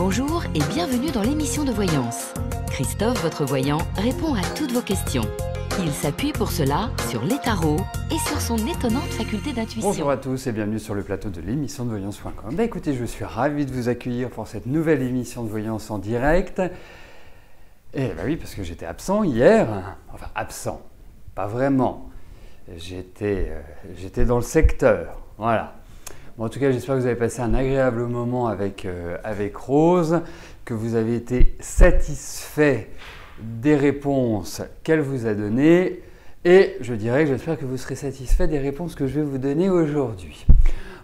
Bonjour et bienvenue dans l'émission de voyance. Christophe, votre voyant, répond à toutes vos questions. Il s'appuie pour cela sur les tarots et sur son étonnante faculté d'intuition. Bonjour à tous et bienvenue sur le plateau de l'émission de voyance.com. Écoutez, je suis ravi de vous accueillir pour cette nouvelle émission de voyance en direct. Et oui, parce que j'étais absent hier. Enfin, absent, pas vraiment. J'étais dans le secteur, voilà. Bon, en tout cas, j'espère que vous avez passé un agréable moment avec Rose, que vous avez été satisfait des réponses qu'elle vous a données et je dirais que j'espère que vous serez satisfait des réponses que je vais vous donner aujourd'hui.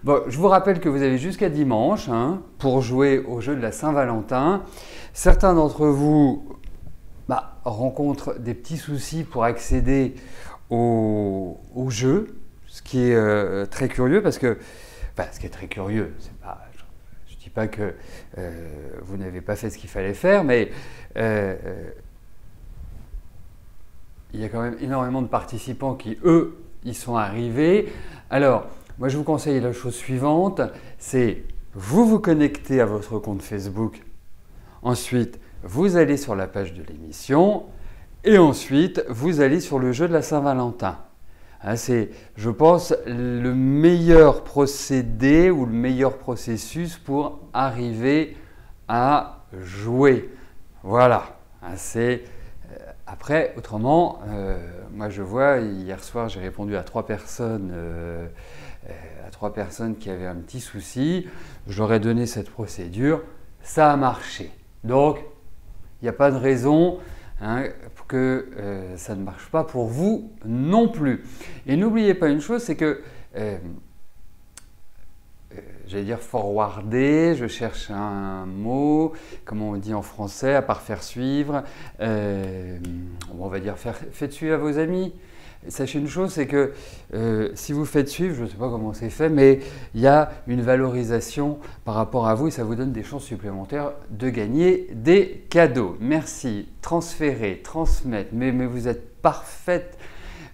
Bon, je vous rappelle que vous avez jusqu'à dimanche pour jouer au jeu de la Saint-Valentin. Certains d'entre vous rencontrent des petits soucis pour accéder au jeu, ce qui est très curieux parce que ce qui est très curieux, c'est pas, je ne dis pas que vous n'avez pas fait ce qu'il fallait faire, mais il y a quand même énormément de participants qui, eux, y sont arrivés. Alors, moi, je vous conseille la chose suivante, c'est vous connectez à votre compte Facebook. Ensuite, vous allez sur la page de l'émission et ensuite, vous allez sur le jeu de la Saint-Valentin. C'est, je pense, le meilleur procédé ou le meilleur processus pour arriver à jouer. Voilà. Après, autrement, moi je vois, hier soir j'ai répondu à 3 personnes qui avaient un petit souci. Je leur ai donné cette procédure, ça a marché. Donc, il n'y a pas de raison pour que ça ne marche pas pour vous non plus. Et n'oubliez pas une chose, c'est que, j'allais dire forwarder, je cherche un mot, comment on dit en français, à part faire suivre, on va dire faites suivre à vos amis. Sachez une chose, c'est que si vous faites suivre, je ne sais pas comment c'est fait, mais il y a une valorisation par rapport à vous et ça vous donne des chances supplémentaires de gagner des cadeaux. Merci, transférer, transmettre, mais vous êtes parfaite,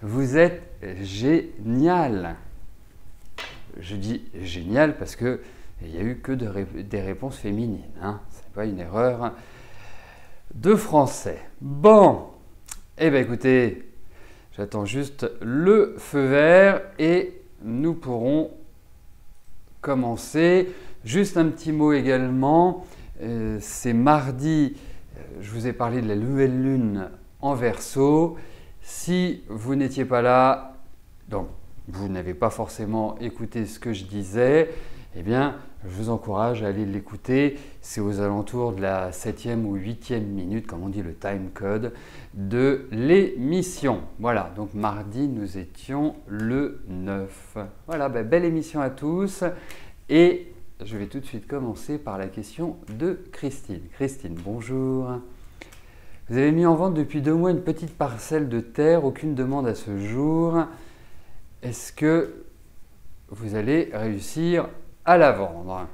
vous êtes génial. Je dis génial parce qu'il n'y a eu que des réponses féminines, ce n'est pas une erreur de français. Bon, eh bien écoutez, j'attends juste le feu vert et nous pourrons commencer. Juste un petit mot également, c'est mardi, je vous ai parlé de la nouvelle lune en Verseau. Si vous n'étiez pas là, donc vous n'avez pas forcément écouté ce que je disais, eh bien, je vous encourage à aller l'écouter. C'est aux alentours de la 7e ou 8e minute, comme on dit le time code, de l'émission. Voilà, donc mardi, nous étions le 9. Voilà, belle émission à tous. Et je vais tout de suite commencer par la question de Christine. Christine, bonjour. Vous avez mis en vente depuis 2 mois une petite parcelle de terre, aucune demande à ce jour. Est-ce que vous allez réussir à la vendre?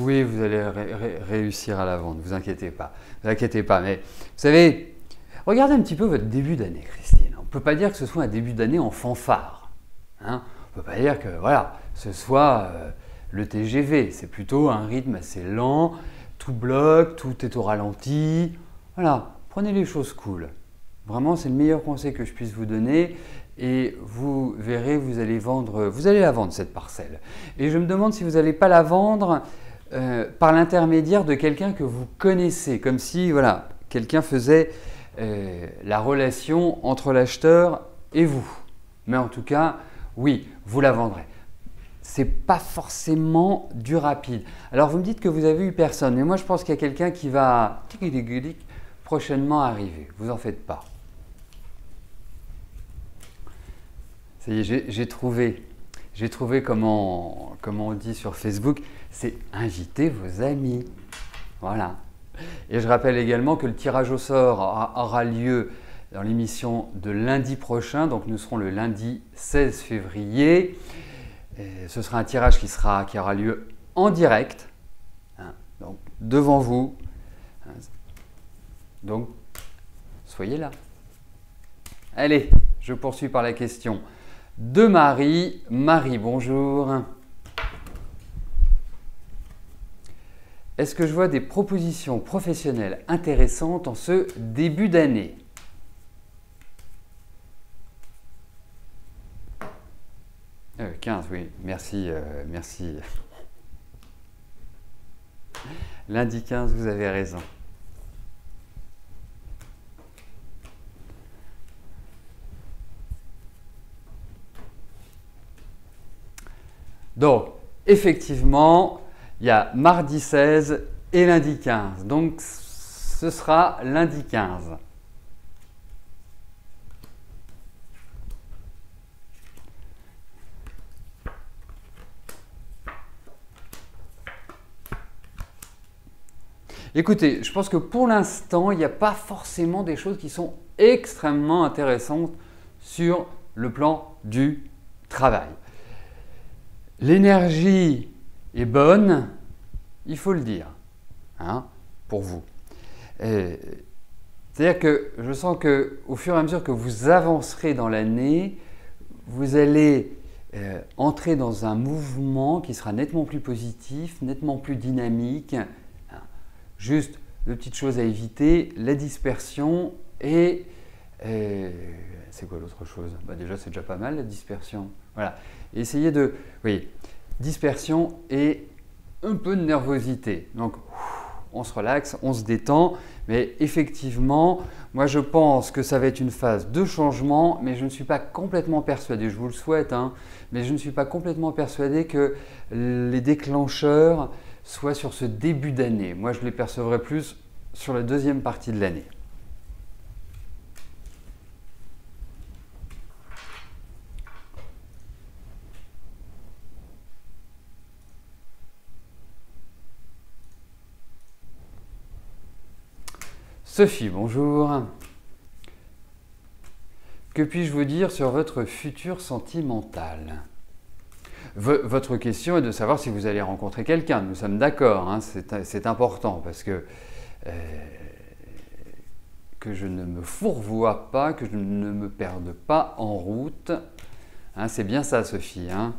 Oui, vous allez réussir à la vendre, ne vous inquiétez pas. Ne vous inquiétez pas, mais vous savez, regardez un petit peu votre début d'année, Christine. On ne peut pas dire que ce soit un début d'année en fanfare. On ne peut pas dire que ce soit le TGV. C'est plutôt un rythme assez lent, tout bloque, tout est au ralenti. Voilà, prenez les choses cool. Vraiment, c'est le meilleur conseil que je puisse vous donner. Et vous verrez, vous allez la vendre cette parcelle. Et je me demande si vous n'allez pas la vendre par l'intermédiaire de quelqu'un que vous connaissez, comme si quelqu'un faisait la relation entre l'acheteur et vous. Mais en tout cas, oui, vous la vendrez. C'est pas forcément du rapide. Alors vous me dites que vous avez eu personne, mais moi je pense qu'il y a quelqu'un qui va prochainement arriver. Vous en faites pas. Ça y est, j'ai trouvé comment on dit sur Facebook, c'est inviter vos amis. Voilà. Et je rappelle également que le tirage au sort aura lieu dans l'émission de lundi prochain. Donc nous serons le lundi 16 février. Et ce sera un tirage qui aura lieu en direct, hein, donc devant vous. Donc soyez là. Allez, je poursuis par la question de Marie. Marie, bonjour. Est-ce que je vois des propositions professionnelles intéressantes en ce début d'année? « 15, oui, merci, merci. Lundi 15, vous avez raison. Donc, effectivement, il y a mardi 16 et lundi 15. Donc, ce sera lundi 15. Écoutez, je pense que pour l'instant, il n'y a pas forcément des choses qui sont extrêmement intéressantes sur le plan du travail. L'énergie est bonne, il faut le dire, hein, pour vous. C'est-à-dire que je sens qu'au fur et à mesure que vous avancerez dans l'année, vous allez entrer dans un mouvement qui sera nettement plus positif, nettement plus dynamique. Juste deux petites choses à éviter, la dispersion et c'est quoi l'autre chose? Déjà, c'est déjà pas mal la dispersion. Voilà. Essayez de... Oui, dispersion et un peu de nervosité. Donc, on se relaxe, on se détend. Mais effectivement, moi, je pense que ça va être une phase de changement, mais je ne suis pas complètement persuadé, je vous le souhaite, hein, mais je ne suis pas complètement persuadé que les déclencheurs soient sur ce début d'année. Moi, je les percevrai plus sur la deuxième partie de l'année. Sophie, bonjour. Que puis-je vous dire sur votre futur sentimental? Votre question est de savoir si vous allez rencontrer quelqu'un. Nous sommes d'accord, hein, c'est important parce que je ne me fourvoie pas, que je ne me perde pas en route. Hein, c'est bien ça, Sophie. Hein.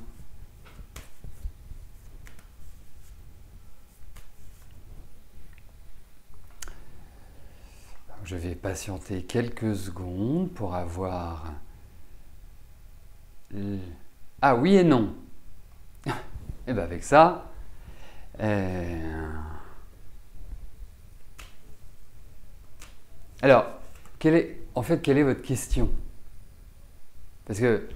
Je vais patienter quelques secondes pour avoir... Ah oui et non. Et bien avec ça... Alors, quelle est votre question? Parce que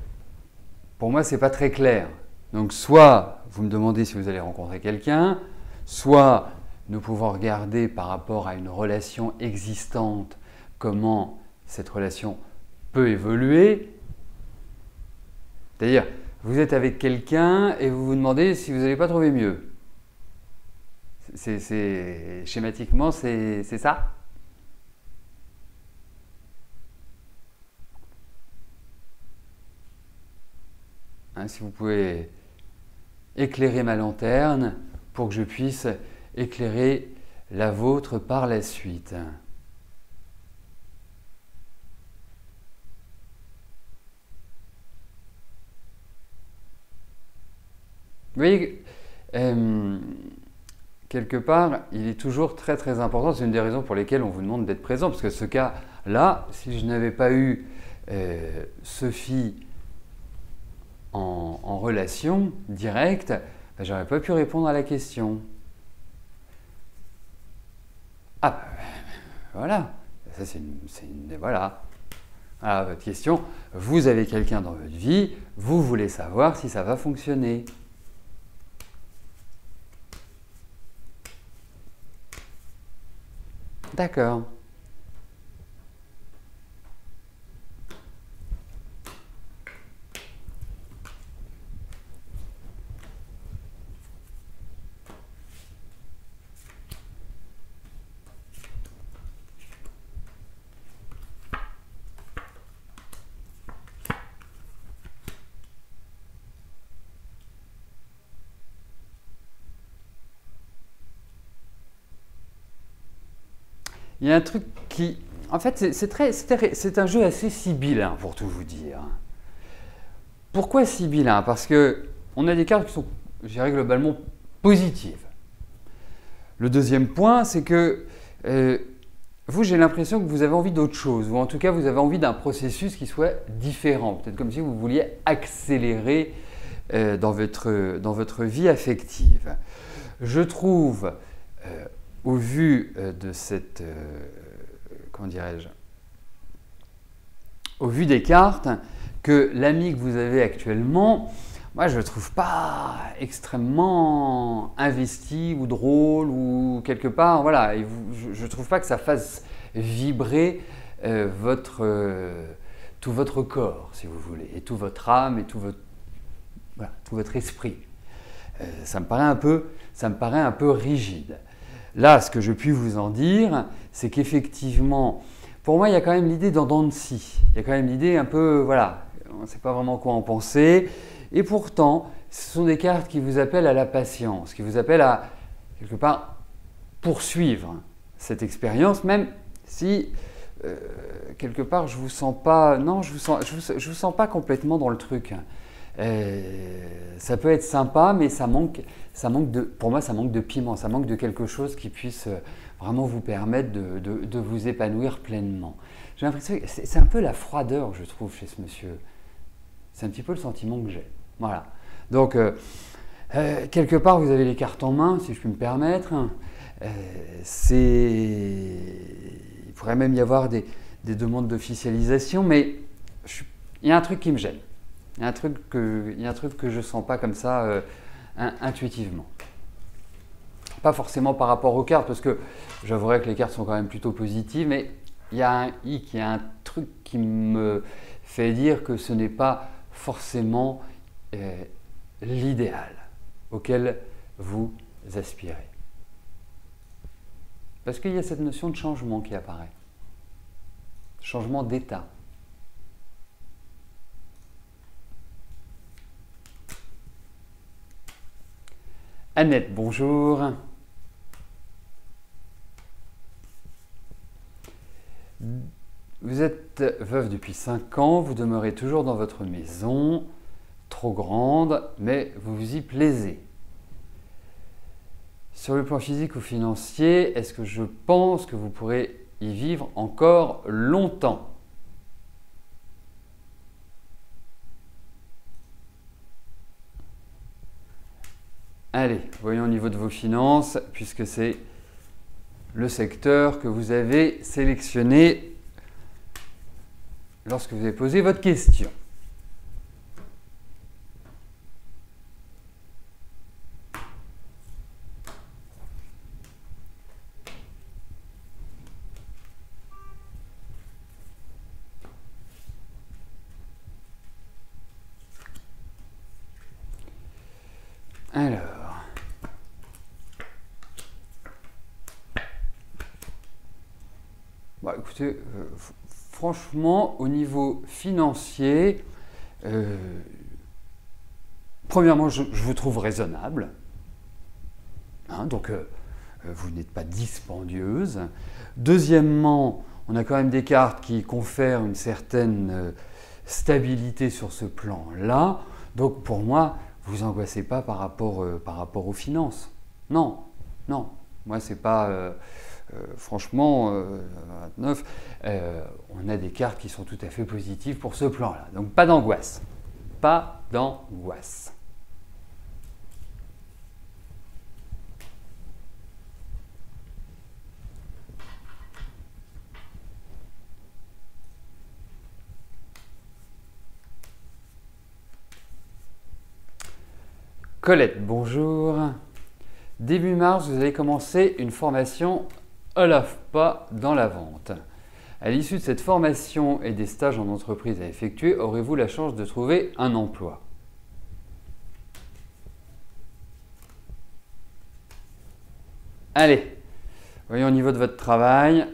pour moi, ce n'est pas très clair. Donc, soit vous me demandez si vous allez rencontrer quelqu'un, soit nous pouvons regarder par rapport à une relation existante, comment cette relation peut évoluer. C'est-à-dire, vous êtes avec quelqu'un et vous vous demandez si vous n'allez pas trouver mieux. Schématiquement, c'est ça? Hein, si vous pouvez éclairer ma lanterne pour que je puisse éclairer la vôtre par la suite. Vous voyez, quelque part, il est toujours très très important, c'est une des raisons pour lesquelles on vous demande d'être présent, parce que ce cas-là, si je n'avais pas eu Sophie en relation directe, ben, j'aurais pas pu répondre à la question. Ah, ben, voilà, ça voilà. Ah, votre question, vous avez quelqu'un dans votre vie, vous voulez savoir si ça va fonctionner. D'accord. il y a un truc qui… En fait, c'est un jeu assez sibyllin, pour tout vous dire. Pourquoi sibyllin? Parce qu'on a des cartes qui sont, je dirais, globalement positives. Le deuxième point, c'est que vous, j'ai l'impression que vous avez envie d'autre chose, ou en tout cas, vous avez envie d'un processus qui soit différent. Peut-être comme si vous vouliez accélérer dans votre vie affective. Je trouve, au vu de cette… comment dirais-je? Au vu des cartes, que l'ami que vous avez actuellement, moi je ne le trouve pas extrêmement investi ou drôle ou quelque part, voilà, je ne trouve pas que ça fasse vibrer tout votre corps, si vous voulez, et toute votre âme et tout votre esprit. Ça me paraît un peu rigide. Là, ce que je puis vous en dire, c'est qu'effectivement, pour moi, il y a quand même l'idée d'en dents de scie. Il y a quand même l'idée un peu, voilà, on ne sait pas vraiment quoi en penser. Et pourtant, ce sont des cartes qui vous appellent à la patience, qui vous appellent à, quelque part, poursuivre cette expérience, même si, quelque part, je ne vous sens pas, non, je vous sens pas complètement dans le truc. Ça peut être sympa, mais pour moi, ça manque de piment, ça manque de quelque chose qui puisse vraiment vous permettre de vous épanouir pleinement. J'ai l'impression que c'est un peu la froideur, je trouve, chez ce monsieur. C'est un petit peu le sentiment que j'ai. Voilà. Donc, quelque part, vous avez les cartes en main, si je puis me permettre. Il pourrait même y avoir des demandes d'officialisation, mais il y a un truc qui me gêne. Il y a un truc que je ne sens pas comme ça intuitivement. Pas forcément par rapport aux cartes, parce que j'avouerais que les cartes sont quand même plutôt positives, mais il y a un hic, il y a un truc qui me fait dire que ce n'est pas forcément l'idéal auquel vous aspirez. Parce qu'il y a cette notion de changement qui apparaît. Changement d'état. Annette, bonjour. Vous êtes veuve depuis 5 ans, vous demeurez toujours dans votre maison, trop grande, mais vous vous y plaisez. Sur le plan physique ou financier, est-ce que je pense que vous pourrez y vivre encore longtemps? Allez, voyons au niveau de vos finances, puisque c'est le secteur que vous avez sélectionné lorsque vous avez posé votre question. Alors, bon, écoutez, franchement, au niveau financier, premièrement, je vous trouve raisonnable. Hein, donc, vous n'êtes pas dispendieuse. Deuxièmement, on a quand même des cartes qui confèrent une certaine stabilité sur ce plan-là. Donc, pour moi, vous angoissez pas par rapport aux finances. Non, non. Moi, c'est pas… franchement, 29, on a des cartes qui sont tout à fait positives pour ce plan-là. Donc, pas d'angoisse. Pas d'angoisse. Colette, bonjour. Début mars, vous allez commencer une formation OLAFPA dans la vente. À l'issue de cette formation et des stages en entreprise à effectuer, aurez-vous la chance de trouver un emploi? Allez, voyons au niveau de votre travail.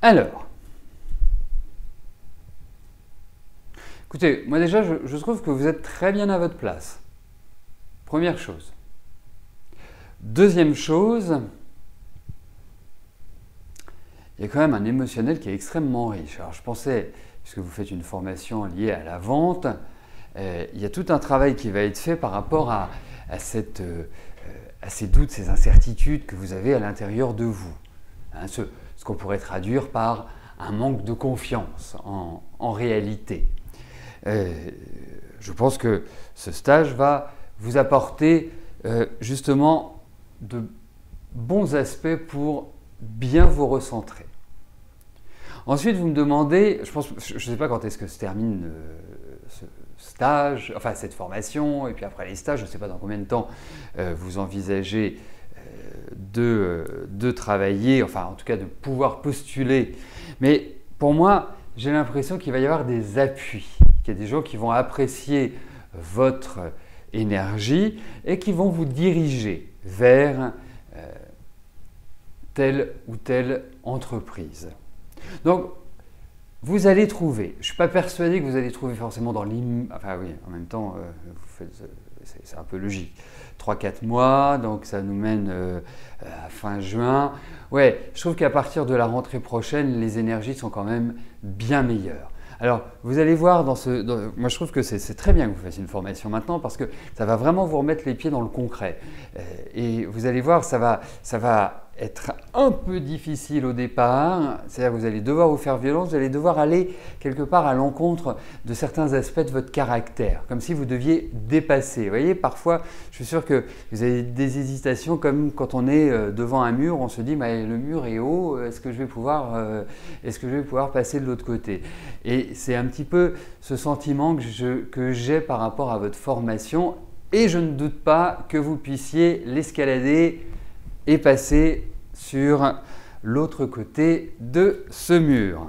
Alors, écoutez, moi déjà, je trouve que vous êtes très bien à votre place. Première chose. Deuxième chose, il y a quand même un émotionnel qui est extrêmement riche. Alors je pensais, puisque vous faites une formation liée à la vente, il y a tout un travail qui va être fait par rapport à ces doutes, ces incertitudes que vous avez à l'intérieur de vous. Hein, ce qu'on pourrait traduire par un manque de confiance en réalité. Je pense que ce stage va vous apporter justement de bons aspects pour bien vous recentrer. Ensuite, vous me demandez, je ne sais pas quand est-ce que se termine ce stage, enfin cette formation, et puis après les stages, je ne sais pas dans combien de temps vous envisagez de travailler, enfin en tout cas de pouvoir postuler. Mais pour moi, j'ai l'impression qu'il va y avoir des appuis, qu'il y a des gens qui vont apprécier votre énergie et qui vont vous diriger vers telle ou telle entreprise. Donc, vous allez trouver, je ne suis pas persuadé que vous allez trouver forcément dans l'immédiat, enfin oui, en même temps, c'est un peu logique. 3-4 mois, donc ça nous mène à fin juin. Ouais, je trouve qu'à partir de la rentrée prochaine, les énergies sont quand même bien meilleures. Alors, vous allez voir, moi je trouve que c'est très bien que vous fassiez une formation maintenant parce que ça va vraiment vous remettre les pieds dans le concret. Et vous allez voir, ça va être un peu difficile au départ, c'est-à-dire que vous allez devoir vous faire violence, vous allez devoir aller quelque part à l'encontre de certains aspects de votre caractère, comme si vous deviez dépasser. Vous voyez, parfois, je suis sûr que vous avez des hésitations comme quand on est devant un mur, on se dit mais le mur est haut, est-ce que je vais pouvoir passer de l'autre côté? Et c'est un petit peu ce sentiment que j'ai par rapport à votre formation et je ne doute pas que vous puissiez l'escalader et passer sur l'autre côté de ce mur.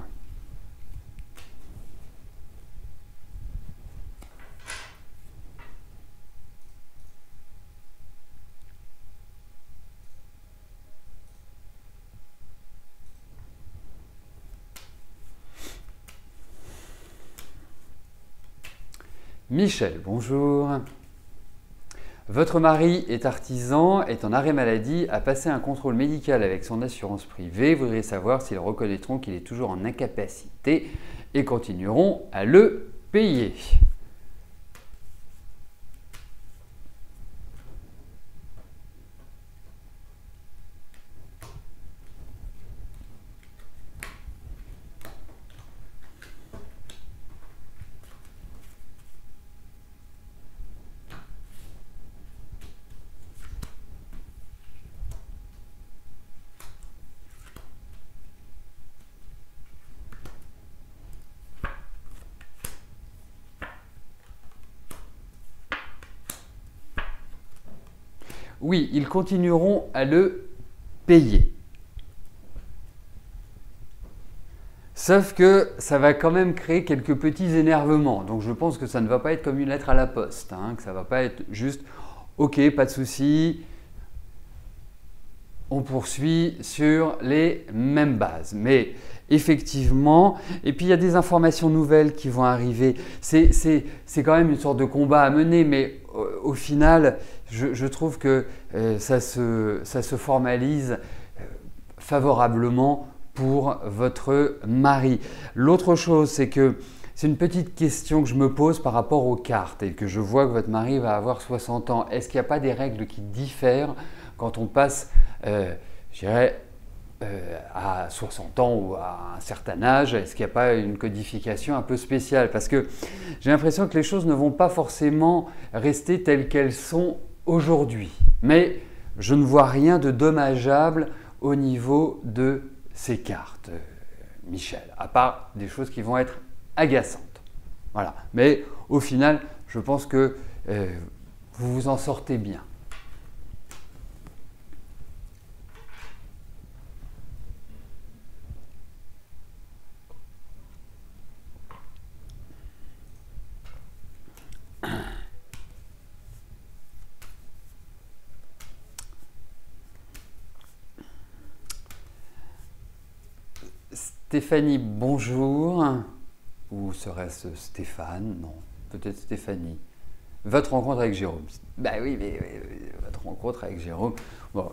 Michel, bonjour. Votre mari est artisan, est en arrêt maladie, a passé un contrôle médical avec son assurance privée. Vous voudriez savoir s'ils reconnaîtront qu'il est toujours en incapacité et continueront à le payer. Oui, ils continueront à le payer. Sauf que ça va quand même créer quelques petits énervements. Donc je pense que ça ne va pas être comme une lettre à la poste, hein, que ça ne va pas être juste « ok, pas de souci, on poursuit sur les mêmes bases ». Mais effectivement, et puis il y a des informations nouvelles qui vont arriver. C'est quand même une sorte de combat à mener, mais au final, je trouve que ça se formalise favorablement pour votre mari. L'autre chose, c'est que c'est une petite question que je me pose par rapport aux cartes et que je vois que votre mari va avoir 60 ans. Est-ce qu'il n'y a pas des règles qui diffèrent quand on passe, je dirais, à 60 ans ou à un certain âge? Est-ce qu'il n'y a pas une codification un peu spéciale? Parce que j'ai l'impression que les choses ne vont pas forcément rester telles qu'elles sont aujourd'hui. Mais je ne vois rien de dommageable au niveau de ces cartes, Michel, à part des choses qui vont être agaçantes. Voilà. Mais au final, je pense que vous vous en sortez bien. Stéphanie, bonjour. Ou serait-ce Stéphane? Non, peut-être Stéphanie. Votre rencontre avec Jérôme. Bah oui, mais votre rencontre avec Jérôme. Bon,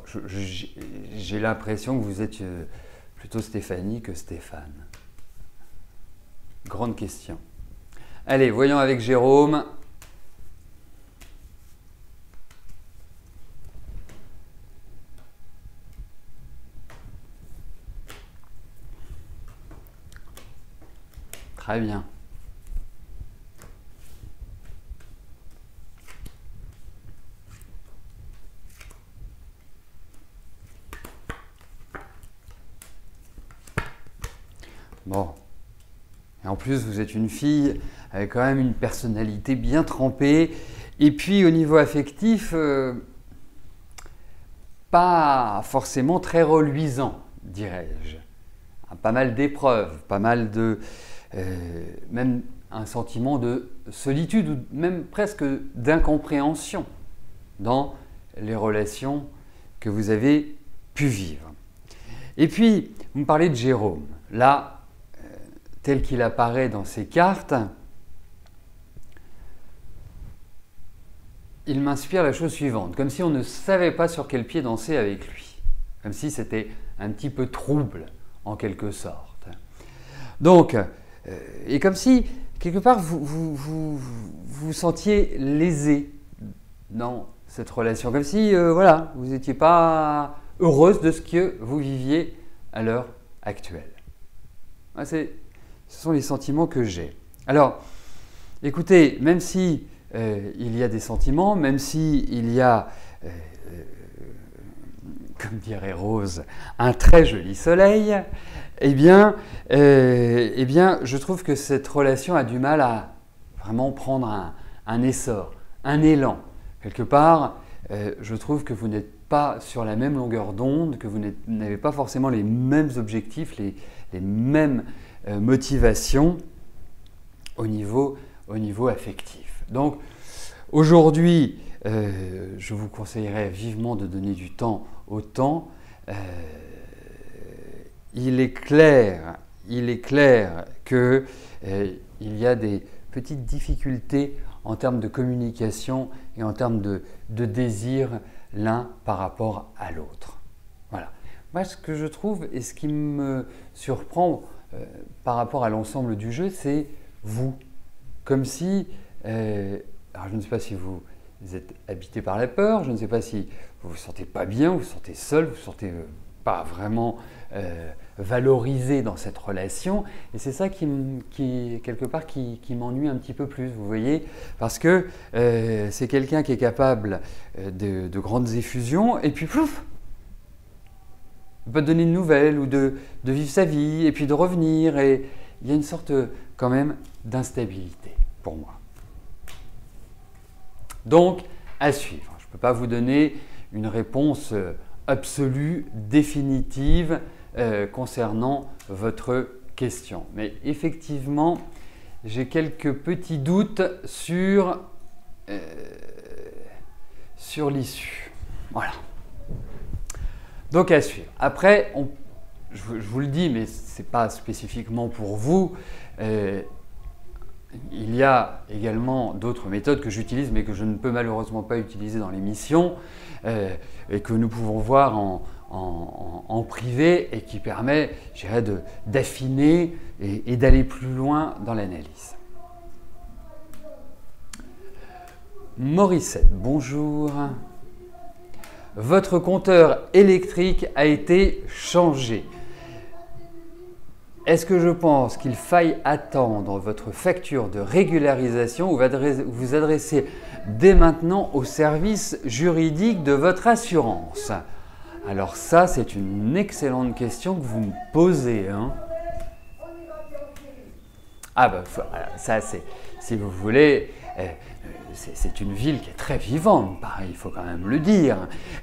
j'ai l'impression que vous êtes plutôt Stéphanie que Stéphane. Grande question. Allez, voyons avec Jérôme. Très bien. Bon. Et en plus, vous êtes une fille avec quand même une personnalité bien trempée. Et puis, au niveau affectif, pas forcément très reluisant, dirais-je. Pas mal d'épreuves, pas mal de... même un sentiment de solitude ou même presque d'incompréhension dans les relations que vous avez pu vivre. Et puis, vous me parlez de Jérôme. Là, tel qu'il apparaît dans ces cartes, il m'inspire la chose suivante, comme si on ne savait pas sur quel pied danser avec lui, comme si c'était un petit peu trouble en quelque sorte. Donc, et comme si, quelque part, vous vous sentiez lésé dans cette relation, comme si, voilà, vous n'étiez pas heureuse de ce que vous viviez à l'heure actuelle. Ce sont les sentiments que j'ai. Alors, écoutez, même si il y a des sentiments, même si il y a, comme dirait Rose, un très joli soleil, eh bien, je trouve que cette relation a du mal à vraiment prendre un essor, un élan. Quelque part, je trouve que vous n'êtes pas sur la même longueur d'onde, que vous n'avez pas forcément les mêmes objectifs, les mêmes motivations au niveau affectif. Donc, aujourd'hui, je vous conseillerais vivement de donner du temps au temps. Il est clair qu'il y a des petites difficultés en termes de communication et en termes de désir l'un par rapport à l'autre. Voilà. Moi, ce que je trouve et ce qui me surprend par rapport à l'ensemble du jeu, c'est vous. Comme si, alors je ne sais pas si vous êtes habité par la peur, je ne sais pas si vous vous sentez pas bien, vous vous sentez seul, vous vous sentez pas vraiment valorisé dans cette relation, et c'est ça qui quelque part qui m'ennuie un petit peu plus, vous voyez, parce que c'est quelqu'un qui est capable de grandes effusions, et puis plouf, il peut donner une nouvelle ou de vivre sa vie et puis de revenir, et il y a une sorte quand même d'instabilité pour moi. Donc, à suivre. Je ne peux pas vous donner une réponse absolue, définitive concernant votre question. Mais effectivement, j'ai quelques petits doutes sur l'issue. Voilà. Donc à suivre. Après, je vous le dis, mais ce n'est pas spécifiquement pour vous. Il y a également d'autres méthodes que j'utilise, mais que je ne peux malheureusement pas utiliser dans l'émission, et que nous pouvons voir en privé, et qui permet, je dirais, d'affiner et d'aller plus loin dans l'analyse. Morissette, bonjour. Votre compteur électrique a été changé. Est-ce que je pense qu'il faille attendre votre facture de régularisation ou vous adresser dès maintenant au service juridique de votre assurance? Alors ça, c'est une excellente question que vous me posez. Hein. Ah ben, ça c'est, si vous voulez, c'est une ville qui est très vivante, pareil, il faut quand même le dire.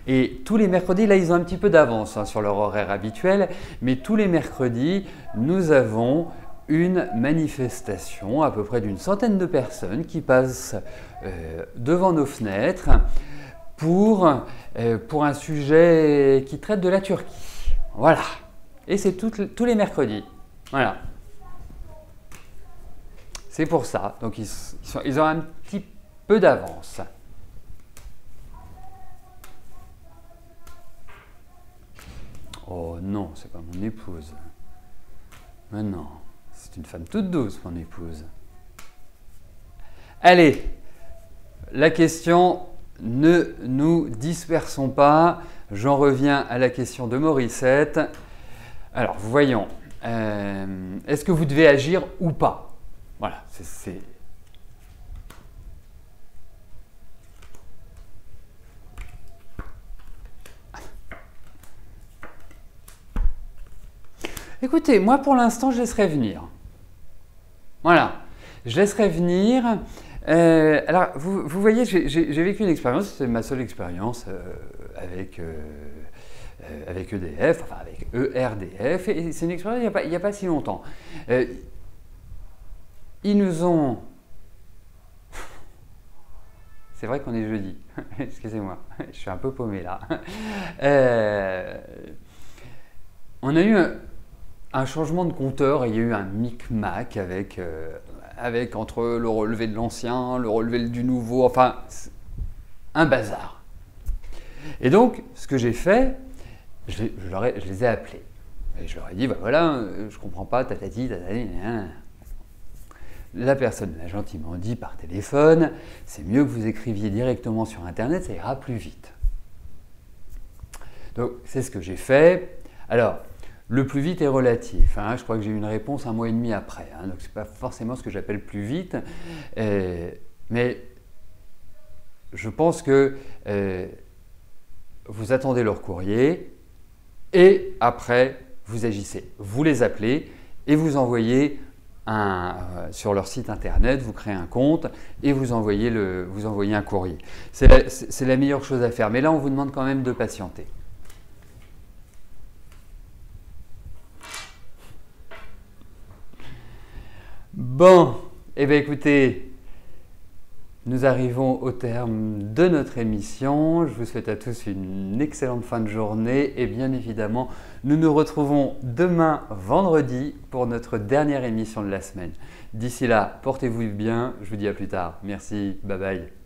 Et tous les mercredis, là ils ont un petit peu d'avance sur leur horaire habituel, mais tous les mercredis, nous avons une manifestation, à peu près d'une centaine de personnes qui passent devant nos fenêtres pour un sujet qui traite de la Turquie. Voilà. Et c'est tous les mercredis. Voilà. C'est pour ça. Donc, ils ont un petit peu d'avance. Oh non, c'est pas mon épouse. Mais non, c'est une femme toute douce, mon épouse. Allez, la question, ne nous dispersons pas. J'en reviens à la question de Morissette. Alors, voyons. Est-ce que vous devez agir ou pas? Voilà, c'est... Écoutez, moi pour l'instant, je laisserai venir. Voilà, je laisserai venir. Alors, vous voyez, j'ai vécu une expérience, c'est ma seule expérience avec EDF, enfin avec ERDF, et c'est une expérience il n'y a pas si longtemps. Ils nous ont... C'est vrai qu'on est jeudi, excusez-moi, je suis un peu paumé là. On a eu un changement de compteur et il y a eu un micmac avec entre le relevé de l'ancien, le relevé du nouveau, enfin un bazar. Et donc, ce que j'ai fait, je les ai appelés. Et je leur ai dit, bah voilà, je comprends pas, tatati, tatati, La personne m'a gentiment dit par téléphone, c'est mieux que vous écriviez directement sur Internet, ça ira plus vite. Donc, c'est ce que j'ai fait. Alors, le plus vite est relatif. Hein. Je crois que j'ai eu une réponse 1 mois et demi après. Hein. Donc, ce n'est pas forcément ce que j'appelle plus vite. Mais je pense que vous attendez leur courrier et après, vous agissez. Vous les appelez et vous envoyez sur leur site internet, vous créez un compte et vous envoyez un courrier. C'est la meilleure chose à faire. Mais là, on vous demande quand même de patienter. Bon, eh bien écoutez, nous arrivons au terme de notre émission. Je vous souhaite à tous une excellente fin de journée et bien évidemment, nous nous retrouvons demain vendredi pour notre dernière émission de la semaine. D'ici là, portez-vous bien, je vous dis à plus tard. Merci, bye bye.